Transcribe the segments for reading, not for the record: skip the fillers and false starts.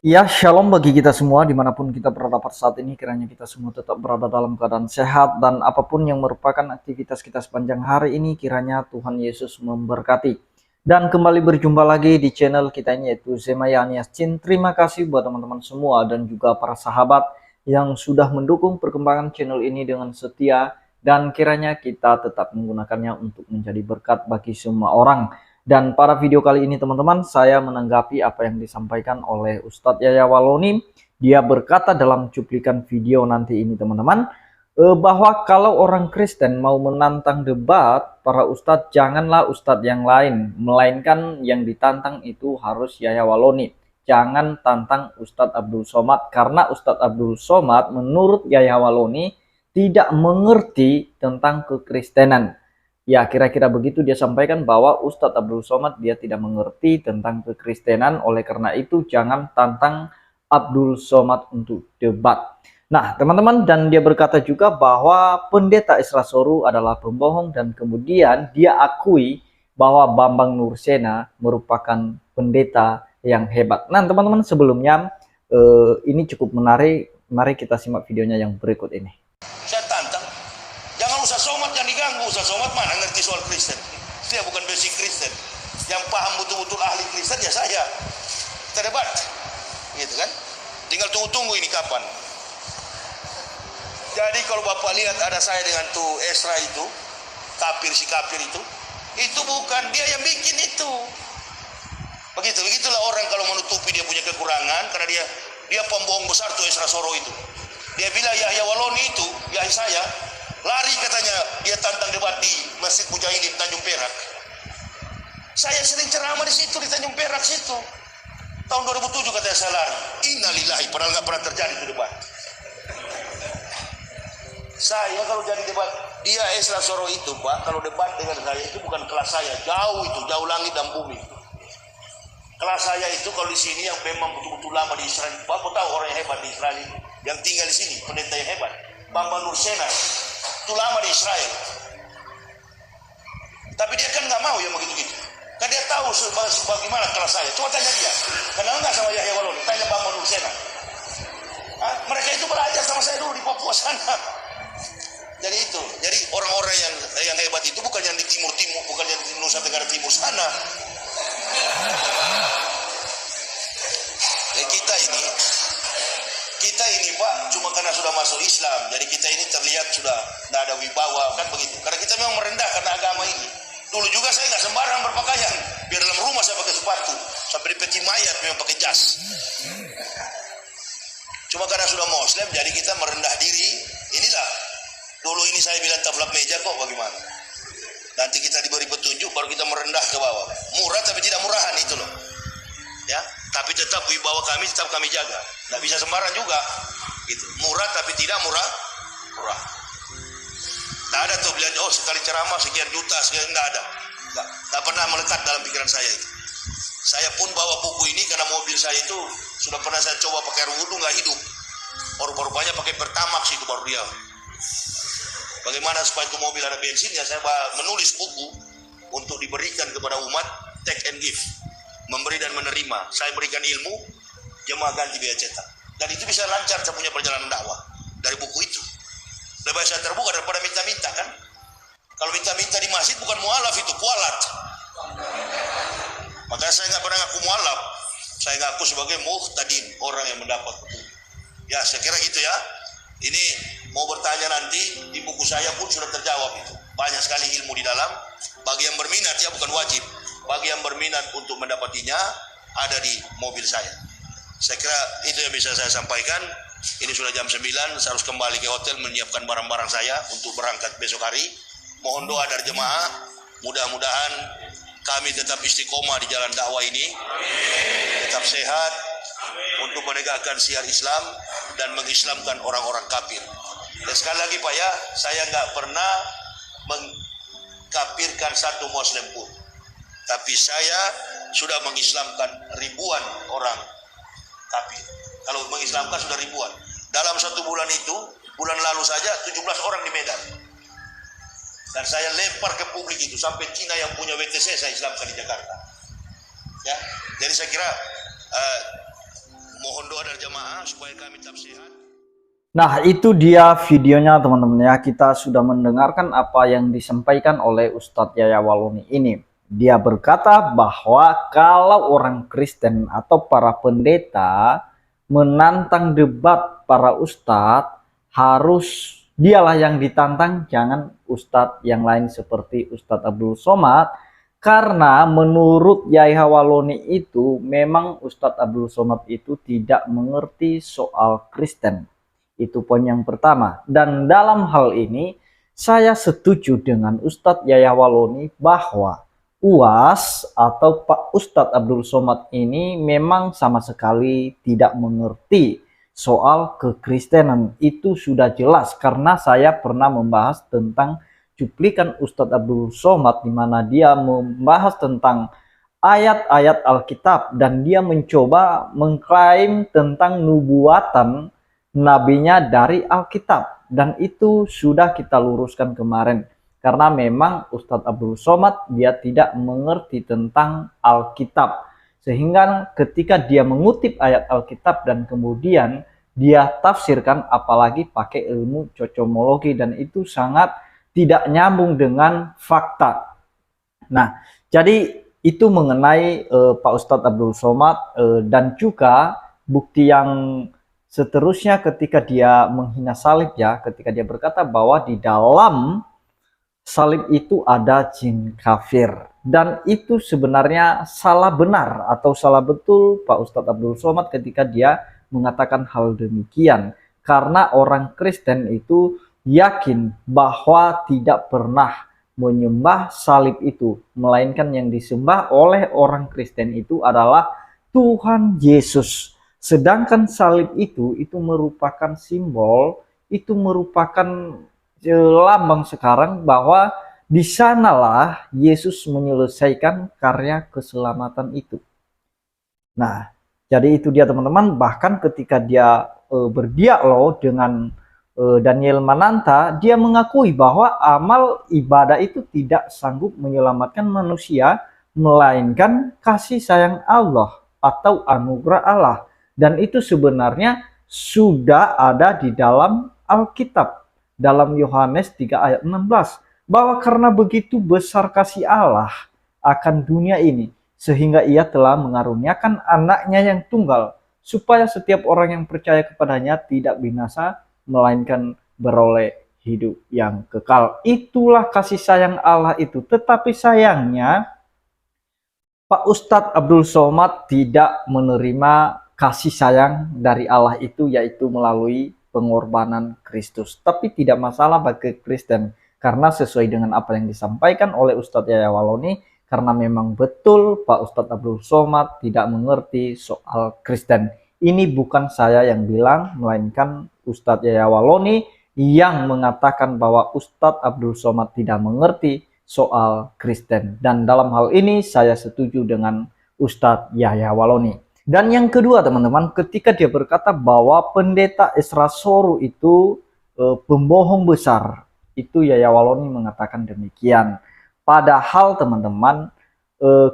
Ya, shalom bagi kita semua dimanapun kita berada pada saat ini. Kiranya kita semua tetap berada dalam keadaan sehat dan apapun yang merupakan aktivitas kita sepanjang hari ini, kiranya Tuhan Yesus memberkati. Dan kembali berjumpa lagi di channel kita ini, yaitu Zemaya Anias Chin. Terima kasih buat teman-teman semua dan juga para sahabat yang sudah mendukung perkembangan channel ini dengan setia, dan kiranya kita tetap menggunakannya untuk menjadi berkat bagi semua orang. Dan pada video kali ini teman-teman, saya menanggapi apa yang disampaikan oleh Ustadz Yahya Waloni. Dia berkata dalam cuplikan video nanti ini teman-teman, bahwa kalau orang Kristen mau menantang debat, para ustadz janganlah ustadz yang lain, melainkan yang ditantang itu harus Yahya Waloni. Jangan tantang Ustadz Abdul Somad, karena Ustadz Abdul Somad menurut Yahya Waloni tidak mengerti tentang kekristenan. Ya, kira-kira begitu dia sampaikan, bahwa Ustadz Abdul Somad dia tidak mengerti tentang kekristenan, oleh karena itu jangan tantang Abdul Somad untuk debat. Nah, teman-teman, dan dia berkata juga bahwa pendeta Isra Soru adalah pembohong, dan kemudian dia akui bahwa Bambang Nursena merupakan pendeta yang hebat. Nah, teman-teman, sebelumnya ini cukup menarik. Mari kita simak videonya yang berikut ini. Saya tantang, jangan Ustaz Somad yang diganggu. Ustaz Somad mana ngerti soal Kristen? Dia bukan basic Kristen. Yang paham betul-betul ahli Kristen ya saya. Kita debat, gitu kan? Tinggal tunggu-tunggu ini kapan. Jadi kalau Bapak lihat ada saya dengan tuh Esra itu, si kafir itu bukan dia yang bikin itu. Begitulah orang kalau menutupi dia punya kekurangan, karena dia pembohong besar tuh Esra Soro itu. Dia bilang Yahya Waloni itu, Yahya saya, lari katanya dia tantang debat di Masjid Mujahidin Tanjung Perak. Saya sering ceramah di situ, di Tanjung Perak situ. Tahun 2007 katanya saya lari. Innalillahi, padahal nggak pernah terjadi itu debat. Saya kalau jadi debat, dia Esra Soro itu Pak, kalau debat dengan saya itu bukan kelas saya, jauh langit dan bumi. Kelas saya itu kalau di sini yang memang betul-betul lama di Israel. Bapak tahu orang yang hebat di Israel itu, yang tinggal di sini, pendeta yang hebat, Bambang Nursena, itu lama di Israel. Tapi dia kan nggak mau ya begitu-gitu. Kan dia tahu bagaimana kelas saya. Coba tanya dia, kenal nggak sama Yahya Waloni? Tanya Bambang Nursena. Mereka itu belajar sama saya dulu di Papua sana. Jadi orang-orang yang hebat itu bukan yang di timur, bukan yang di Nusa Tenggara Timur sana. Dan kita ini Pak, cuma karena sudah masuk Islam, jadi kita ini terlihat sudah tidak ada wibawa, kan begitu. Karena kita memang merendahkan agama ini. Dulu juga saya nggak sembarang berpakaian, biar dalam rumah saya pakai sepatu, sampai di peti mayat memang pakai jas. Cuma karena sudah Muslim, jadi kita merendah diri. Inilah, dulu ini saya bilang tablak meja kok bagaimana. Nanti kita diberi petunjuk, baru kita merendah ke bawah. Murah tapi tidak murahan itu loh. Ya, tapi tetap wibawa kami tetap kami jaga. Nggak bisa sembarang juga. Gitu. Murah tapi tidak murah. Nggak ada tuh bilang, oh sekali ceramah sekian juta, nggak ada. Nggak pernah melekat dalam pikiran saya itu. Saya pun bawa buku ini karena mobil saya itu sudah pernah saya coba pakai wudu nggak hidup. Rupanya pakai Pertamax itu baru dia. Bagaimana supaya itu mobil ada bensinnya, saya menulis buku untuk diberikan kepada umat, take and give, memberi dan menerima. Saya berikan ilmu, jemaah ganti biaya cetak, dan itu bisa lancar saya punya perjalanan dakwah dari buku itu. Lebih baik saya terbuka daripada minta-minta kan. Kalau minta-minta di masjid bukan mualaf, itu kualat. Makanya saya nggak pernah ngaku mualaf, saya ngaku sebagai muhtadin, orang yang mendapat. Ya saya kira gitu ya. Ini mau bertanya nanti, di buku saya pun sudah terjawab itu. Banyak sekali ilmu di dalam. Bagi yang berminat ya, bukan wajib. Bagi yang berminat untuk mendapatinya, ada di mobil saya. Saya kira itu yang bisa saya sampaikan. Ini sudah jam 9, saya harus kembali ke hotel menyiapkan barang-barang saya untuk berangkat besok hari. Mohon doa dari jemaah, mudah-mudahan kami tetap istiqomah di jalan dakwah ini. Tetap sehat untuk menegakkan syiar Islam dan mengislamkan orang-orang kafir. Dan sekali lagi Pak ya, saya nggak pernah mengkafirkan satu Muslim pun, tapi saya sudah mengislamkan ribuan orang kafir. Kalau mengislamkan sudah ribuan. Dalam satu bulan itu, bulan lalu saja 17 orang di Medan. Dan saya lempar ke publik itu, sampai Cina yang punya WTC saya islamkan di Jakarta. Ya, jadi saya kira mohon doa dari jamaah supaya kami tetap sehat. Nah, itu dia videonya teman-teman ya. Kita sudah mendengarkan apa yang disampaikan oleh Ustadz Yaya Waloni ini. Dia berkata bahwa kalau orang Kristen atau para pendeta menantang debat para ustadz, harus dialah yang ditantang, jangan ustadz yang lain seperti Ustadz Abdul Somad. Karena menurut Yaya Waloni itu memang Ustadz Abdul Somad itu tidak mengerti soal Kristen. Itu poin yang pertama. Dan dalam hal ini saya setuju dengan Ustadz Yaya Waloni bahwa UAS atau Pak Ustadz Abdul Somad ini memang sama sekali tidak mengerti soal kekristenan. Itu sudah jelas karena saya pernah membahas tentang cuplikan Ustadz Abdul Somad di mana dia membahas tentang ayat-ayat Alkitab dan dia mencoba mengklaim tentang nubuatan nabinya dari Alkitab, dan itu sudah kita luruskan kemarin karena memang Ustadz Abdul Somad dia tidak mengerti tentang Alkitab, sehingga ketika dia mengutip ayat Alkitab dan kemudian dia tafsirkan, apalagi pakai ilmu cocomologi, dan itu sangat tidak nyambung dengan fakta. Nah, jadi itu mengenai Pak Ustadz Abdul Somad, dan juga bukti yang seterusnya ketika dia menghina salib ya, ketika dia berkata bahwa di dalam salib itu ada jin kafir, dan itu sebenarnya salah benar atau salah betul Pak Ustadz Abdul Somad ketika dia mengatakan hal demikian, karena orang Kristen itu yakin bahwa tidak pernah menyembah salib itu, melainkan yang disembah oleh orang Kristen itu adalah Tuhan Yesus. Sedangkan salib itu merupakan simbol, itu merupakan lambang sekarang bahwa di sanalah Yesus menyelesaikan karya keselamatan itu. Nah, jadi itu dia teman-teman. Bahkan ketika dia berdialog dengan Daniel Mananta, dia mengakui bahwa amal ibadah itu tidak sanggup menyelamatkan manusia, melainkan kasih sayang Allah atau anugerah Allah. Dan itu sebenarnya sudah ada di dalam Alkitab, dalam Yohanes 3 ayat 16, bahwa karena begitu besar kasih Allah akan dunia ini, sehingga ia telah mengaruniakan anaknya yang tunggal, supaya setiap orang yang percaya kepadanya tidak binasa, melainkan beroleh hidup yang kekal. Itulah kasih sayang Allah itu. Tetapi sayangnya Pak Ustadz Abdul Somad tidak menerima kasih sayang dari Allah itu, yaitu melalui pengorbanan Kristus. Tapi tidak masalah bagi Kristen, karena sesuai dengan apa yang disampaikan oleh Ustadz Yaya Waloni, karena memang betul Pak Ustadz Abdul Somad tidak mengerti soal Kristen. Ini bukan saya yang bilang, melainkan Ustadz Yaya Waloni yang mengatakan bahwa Ustadz Abdul Somad tidak mengerti soal Kristen. Dan dalam hal ini saya setuju dengan Ustadz Yaya Waloni. Dan yang kedua teman-teman, ketika dia berkata bahwa pendeta Esra Soru itu pembohong besar, itu Yaya Waloni mengatakan demikian. Padahal teman-teman,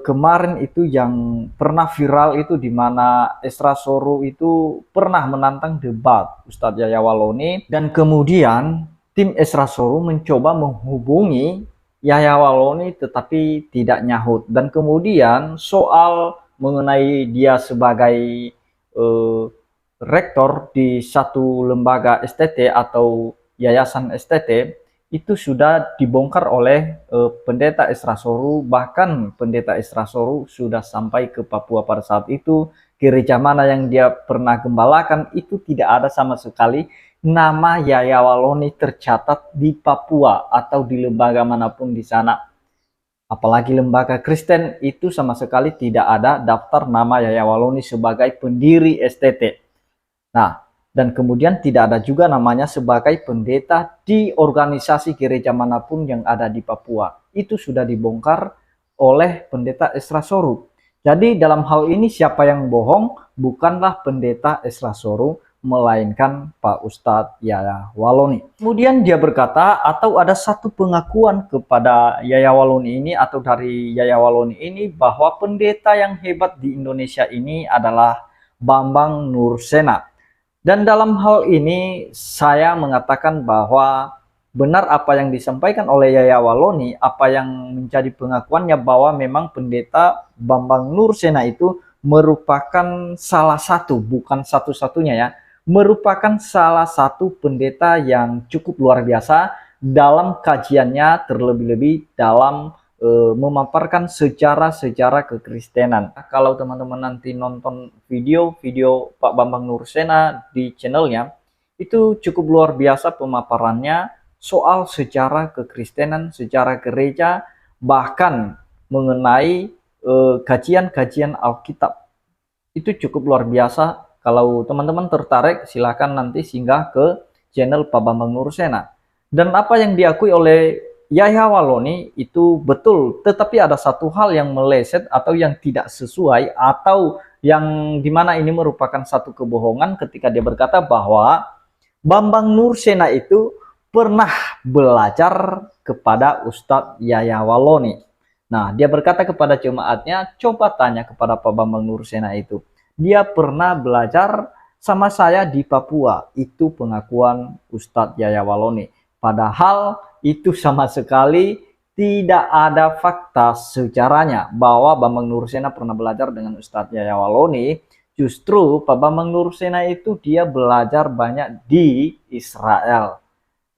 kemarin itu yang pernah viral itu di mana Esra Soru itu pernah menantang debat Ustadz Yaya Waloni, dan kemudian tim Esra Soru mencoba menghubungi Yaya Waloni tetapi tidak nyahut. Dan kemudian soal mengenai dia sebagai rektor di satu lembaga STT atau yayasan STT itu sudah dibongkar oleh pendeta Esra Soru. Bahkan pendeta Esra Soru sudah sampai ke Papua pada saat itu. Gereja mana yang dia pernah gembalakan itu tidak ada sama sekali nama Yaya Waloni tercatat di Papua atau di lembaga manapun di sana. Apalagi lembaga Kristen itu sama sekali tidak ada daftar nama Yaya Waloni sebagai pendiri STT. Nah, dan kemudian tidak ada juga namanya sebagai pendeta di organisasi gereja manapun yang ada di Papua. Itu sudah dibongkar oleh pendeta Esra Soru. Jadi dalam hal ini siapa yang bohong? Bukanlah pendeta Esra Soru, melainkan Pak Ustadz Yaya Waloni. Kemudian dia berkata, atau ada satu pengakuan kepada Yaya Waloni ini, atau dari Yaya Waloni ini, bahwa pendeta yang hebat di Indonesia ini adalah Bambang Nursena. Dan dalam hal ini saya mengatakan bahwa benar apa yang disampaikan oleh Yaya Waloni, apa yang menjadi pengakuannya bahwa memang pendeta Bambang Nursena itu merupakan salah satu, bukan satu-satunya ya, merupakan salah satu pendeta yang cukup luar biasa dalam kajiannya, terlebih-lebih dalam memaparkan sejarah-sejarah kekristenan. Kalau teman-teman nanti nonton video-video Pak Bambang Nursena di channelnya, itu cukup luar biasa pemaparannya soal sejarah kekristenan, sejarah gereja, bahkan mengenai kajian-kajian Alkitab. Itu cukup luar biasa. Kalau teman-teman tertarik, silakan nanti singgah ke channel Pak Bambang Nursena. Dan apa yang diakui oleh Yaya Waloni itu betul, tetapi ada satu hal yang meleset atau yang tidak sesuai, atau yang dimana ini merupakan satu kebohongan ketika dia berkata bahwa Bambang Nursena itu pernah belajar kepada Ustadz Yaya Waloni. Nah, dia berkata kepada jemaatnya, coba tanya kepada Pak Bambang Nursena itu. Dia pernah belajar sama saya di Papua. Itu pengakuan Ustadz Yaya Waloni. Padahal itu sama sekali tidak ada fakta sejarahnya bahwa Bambang Nursena pernah belajar dengan Ustadz Yaya Waloni. Justru Pak Bambang Nursena itu dia belajar banyak di Israel.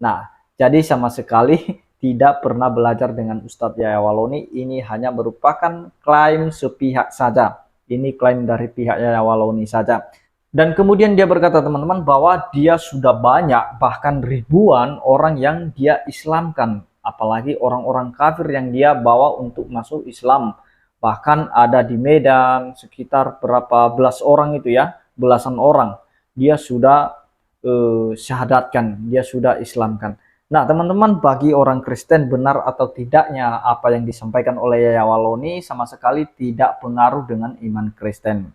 Nah, jadi sama sekali tidak pernah belajar dengan Ustadz Yaya Waloni. Ini hanya merupakan klaim sepihak saja. Ini klaim dari pihak Yaya Waloni saja. Dan kemudian dia berkata teman-teman bahwa dia sudah banyak, bahkan ribuan orang yang dia Islamkan. Apalagi orang-orang kafir yang dia bawa untuk masuk Islam. Bahkan ada di Medan sekitar berapa belas orang itu ya, belasan orang. Dia sudah syahadatkan, dia sudah Islamkan. Nah teman-teman, bagi orang Kristen benar atau tidaknya apa yang disampaikan oleh Yaya Waloni sama sekali tidak pengaruh dengan iman Kristen.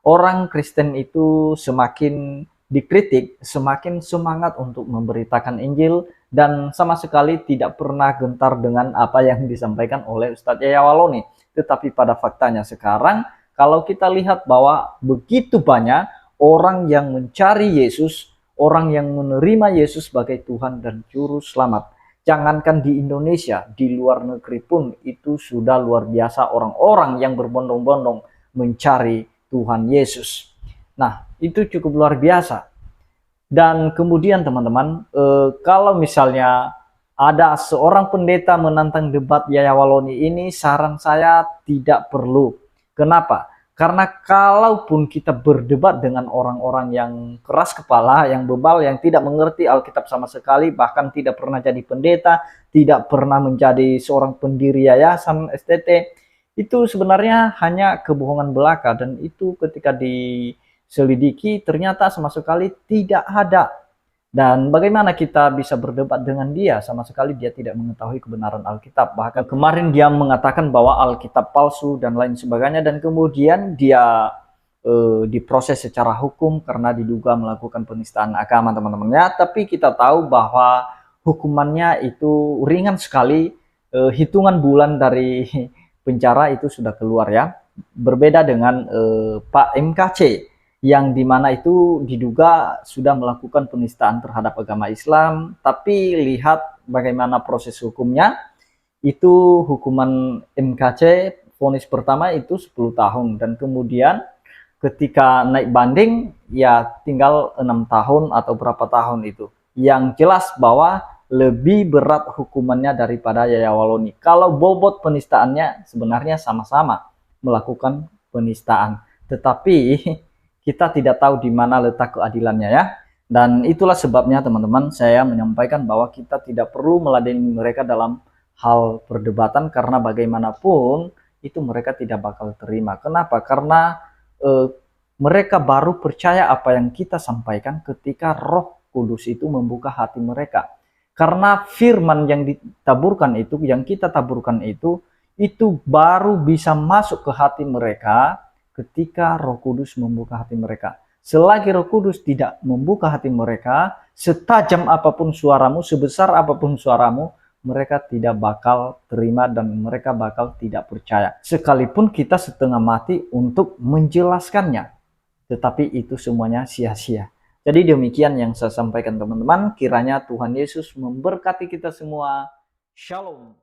Orang Kristen itu semakin dikritik, semakin semangat untuk memberitakan Injil, dan sama sekali tidak pernah gentar dengan apa yang disampaikan oleh Ustadz Yaya Waloni. Tetapi pada faktanya sekarang, kalau kita lihat bahwa begitu banyak orang yang mencari Yesus, orang yang menerima Yesus sebagai Tuhan dan Juru Selamat. Jangankan di Indonesia, di luar negeri pun itu sudah luar biasa orang-orang yang berbondong-bondong mencari Tuhan Yesus. Nah, itu cukup luar biasa. Dan kemudian teman-teman, kalau misalnya ada seorang pendeta menantang debat Yaya Waloni ini, saran saya tidak perlu. Kenapa? Karena kalaupun kita berdebat dengan orang-orang yang keras kepala, yang bebal, yang tidak mengerti Alkitab sama sekali, bahkan tidak pernah jadi pendeta, tidak pernah menjadi seorang pendiri yayasan STT, itu sebenarnya hanya kebohongan belaka, dan itu ketika diselidiki ternyata sama sekali tidak ada. Dan bagaimana kita bisa berdebat dengan dia? Sama sekali dia tidak mengetahui kebenaran Alkitab. Bahkan kemarin dia mengatakan bahwa Alkitab palsu dan lain sebagainya, dan kemudian dia diproses secara hukum karena diduga melakukan penistaan agama teman-temannya. Tapi kita tahu bahwa hukumannya itu ringan sekali, hitungan bulan dari penjara itu sudah keluar ya. Berbeda dengan Pak MKC yang dimana itu diduga sudah melakukan penistaan terhadap agama Islam, tapi lihat bagaimana proses hukumnya. Itu hukuman MKC vonis pertama itu 10 tahun, dan kemudian ketika naik banding ya tinggal 6 tahun atau berapa tahun itu. Yang jelas bahwa lebih berat hukumannya daripada Yaya Waloni. Kalau bobot penistaannya sebenarnya sama-sama melakukan penistaan, tetapi kita tidak tahu di mana letak keadilannya ya. Dan itulah sebabnya teman-teman saya menyampaikan bahwa kita tidak perlu meladeni mereka dalam hal perdebatan, karena bagaimanapun itu mereka tidak bakal terima. Kenapa? Karena mereka baru percaya apa yang kita sampaikan ketika Roh Kudus itu membuka hati mereka. Karena firman yang ditaburkan itu, yang kita taburkan itu baru bisa masuk ke hati mereka ketika Roh Kudus membuka hati mereka. Selagi Roh Kudus tidak membuka hati mereka, setajam apapun suaramu, sebesar apapun suaramu, mereka tidak bakal terima dan mereka bakal tidak percaya. Sekalipun kita setengah mati untuk menjelaskannya. tetapi itu semuanya sia-sia. Jadi demikian yang saya sampaikan teman-teman, kiranya Tuhan Yesus memberkati kita semua. Shalom.